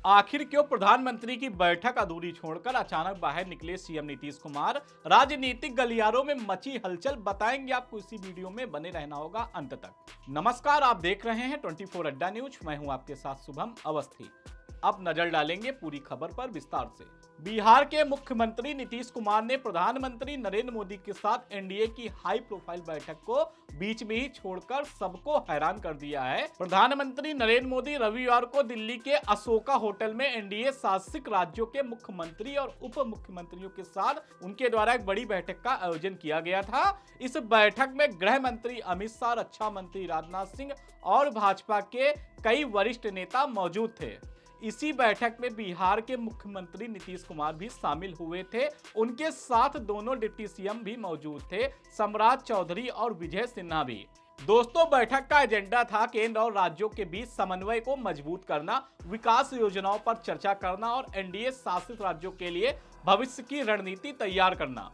आखिर क्यों प्रधानमंत्री की बैठक अधूरी छोड़कर अचानक बाहर निकले सीएम नीतीश कुमार? राजनीतिक गलियारों में मची हलचल बताएंगे आपको, इसी वीडियो में बने रहना होगा अंत तक। नमस्कार, आप देख रहे हैं 24 अड्डा न्यूज। मैं हूं आपके साथ शुभम अवस्थी। अब नजर डालेंगे पूरी खबर पर विस्तार से। बिहार के मुख्यमंत्री नीतीश कुमार ने प्रधानमंत्री नरेंद्र मोदी के साथ एनडीए की हाई प्रोफाइल बैठक को बीच में ही छोड़कर सबको हैरान कर दिया है। प्रधानमंत्री नरेंद्र मोदी रविवार को दिल्ली के अशोका होटल में एनडीए शासित राज्यों के मुख्यमंत्री और उप मुख्यमंत्रियों के साथ उनके द्वारा एक बड़ी बैठक का आयोजन किया गया था। इस बैठक में गृह मंत्री अमित शाह, रक्षा मंत्री राजनाथ सिंह और भाजपा के कई वरिष्ठ नेता मौजूद थे। इसी बैठक में बिहार के मुख्यमंत्री नीतीश कुमार भी शामिल हुए थे। उनके साथ दोनों डिप्टी सीएम भी मौजूद थे, सम्राट चौधरी और विजय सिन्हा भी। दोस्तों, बैठक का एजेंडा था केंद्र और राज्यों के बीच समन्वय को मजबूत करना, विकास योजनाओं पर चर्चा करना और एनडीए शासित राज्यों के लिए भविष्य की रणनीति तैयार करना।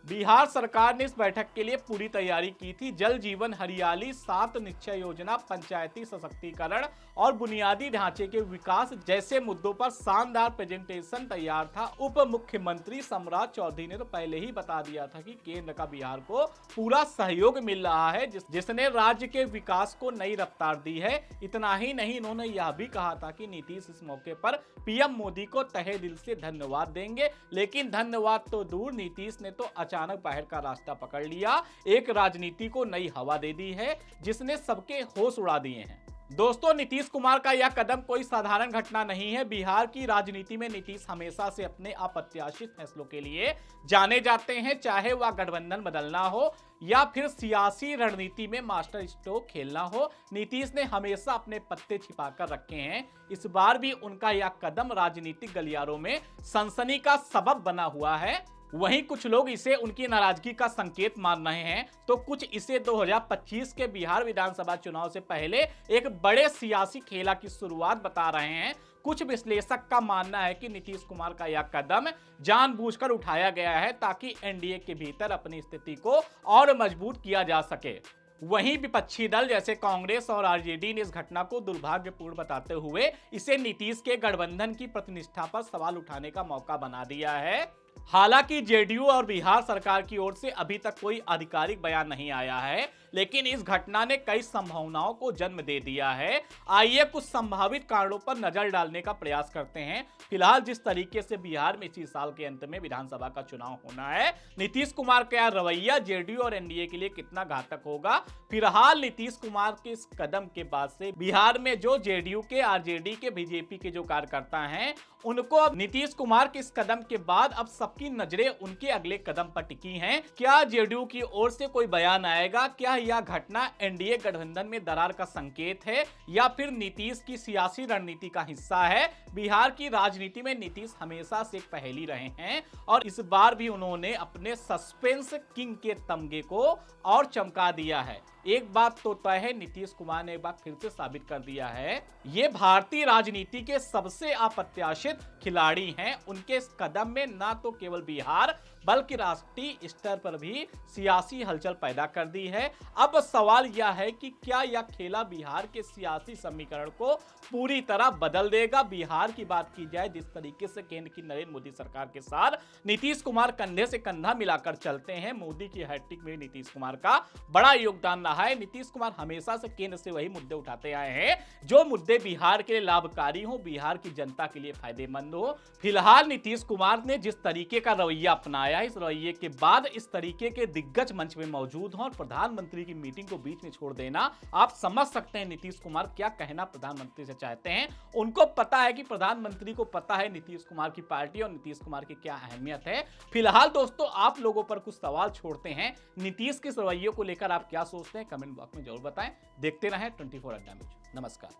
बिहार सरकार ने इस बैठक के लिए पूरी तैयारी की थी। जल जीवन हरियाली, 7 निश्चय योजना, पंचायती सशक्तिकरण और बुनियादी ढांचे के विकास जैसे मुद्दों पर शानदार प्रेजेंटेशन तैयार था। उप मुख्यमंत्री सम्राट चौधरी ने तो पहले ही बता दिया था कि केंद्र का बिहार को पूरा सहयोग मिल रहा है, जिसने राज्य के विकास को नई रफ्तार दी है। इतना ही नहीं, इन्होंने यह भी कहा था कि नीतीश इस मौके पर पीएम मोदी को तहे दिल से धन्यवाद देंगे। लेकिन धन्यवाद तो दूर, नीतीश ने तो अचानक बाहर का रास्ता पकड़ लिया। एक राजनीति को नई हवा दे दी है जिसने सबके होश उड़ा दिए हैं। दोस्तों, नीतीश कुमार का यह कदम कोई साधारण घटना नहीं है। बिहार की राजनीति में नीतीश हमेशा से अपने अप्रत्याशित फैसलों के लिए जाने जाते हैं, चाहे वह गठबंधन बदलना हो या फिर सियासी रणनीति में मास्टर स्ट्रोक खेलना हो। नीतीश ने हमेशा अपने पत्ते छिपाकर रखे हैं। इस बार भी उनका यह कदम राजनीतिक गलियारों में सनसनी का सबब बना हुआ है। वहीं कुछ लोग इसे उनकी नाराजगी का संकेत मान रहे हैं, तो कुछ इसे 2025 के बिहार विधानसभा चुनाव से पहले एक बड़े सियासी खेला की शुरुआत बता रहे हैं। कुछ विश्लेषक का मानना है कि नीतीश कुमार का यह कदम जानबूझकर उठाया गया है ताकि एनडीए के भीतर अपनी स्थिति को और मजबूत किया जा सके। वहीं विपक्षी दल जैसे कांग्रेस और आरजेडी ने इस घटना को दुर्भाग्यपूर्ण बताते हुए इसे नीतीश के गठबंधन की प्रतिष्ठा पर सवाल उठाने का मौका बना दिया है। हालांकि जेडीयू और बिहार सरकार की ओर से अभी तक कोई आधिकारिक बयान नहीं आया है, लेकिन इस घटना ने कई संभावनाओं को जन्म दे दिया है। आइए कुछ संभावित कारणों पर नजर डालने का प्रयास करते हैं। फिलहाल जिस तरीके से बिहार में इसी साल के अंत में विधानसभा का चुनाव होना है, नीतीश कुमार का रवैया जेडीयू और एनडीए के लिए कितना घातक होगा। फिलहाल नीतीश कुमार के इस कदम के बाद से बिहार में जो जेडीयू के, आरजेडी के, बीजेपी के जो कार्यकर्ता हैं, उनको अब नीतीश कुमार के इस कदम के बाद अब सबकी नजरें उनके अगले कदम पर टिकी हैं। क्या जेडीयू की ओर से कोई बयान आएगा? क्या यह घटना एनडीए गठबंधन में दरार का संकेत है या फिर नीतीश की सियासी रणनीति का हिस्सा है? बिहार की राजनीति में नीतीश हमेशा से एक पहेली रहे हैं और इस बार भी उन्होंने अपने सस्पेंस किंग के तमगे को और चमका दिया है। एक बात तो तय है, नीतीश कुमार ने एक बार फिर से साबित कर दिया है, ये भारतीय राजनीति के सबसे अप्रत्याशित खिलाड़ी हैं। उनके इस कदम में ना तो केवल बिहार बल्कि राष्ट्रीय स्तर पर भी सियासी हलचल पैदा कर दी है। अब सवाल यह है कि क्या यह खेला बिहार के सियासी समीकरण को पूरी तरह बदल देगा? बिहार की बात की जाए, जिस तरीके से केंद्र की नरेंद्र मोदी सरकार के साथ नीतीश कुमार कंधे से कंधा मिलाकर चलते हैं, मोदी की हैट्रिक में नीतीश कुमार का बड़ा योगदान रहा है। नीतीश कुमार हमेशा से केंद्र से वही मुद्दे उठाते आए हैं जो मुद्दे बिहार के लिए लाभकारी हो, बिहार की जनता के लिए फायदेमंद हो। फिलहाल नीतीश कुमार ने जिस तरीके का रवैया अपनाया, इस रवैये के बाद इस तरीके के दिग्गज मंच में मौजूद हों और प्रधानमंत्री की मीटिंग को बीच में छोड़ देना, आप समझ सकते हैं नीतीश कुमार क्या कहना प्रधानमंत्री से चाहते हैं। उनको पता है कि प्रधानमंत्री को पता है नीतीश कुमार की पार्टी और नीतीश कुमार की क्या अहमियत है। फिलहाल दोस्तों, आप लोगों पर कुछ सवाल छोड़ते हैं। नीतीश के इस रवैये को लेकर आप क्या सोचते हैं? कमेंट बॉक्स में जरूर बताएं। देखते रहें 24 अड्डा न्यूज। नमस्कार।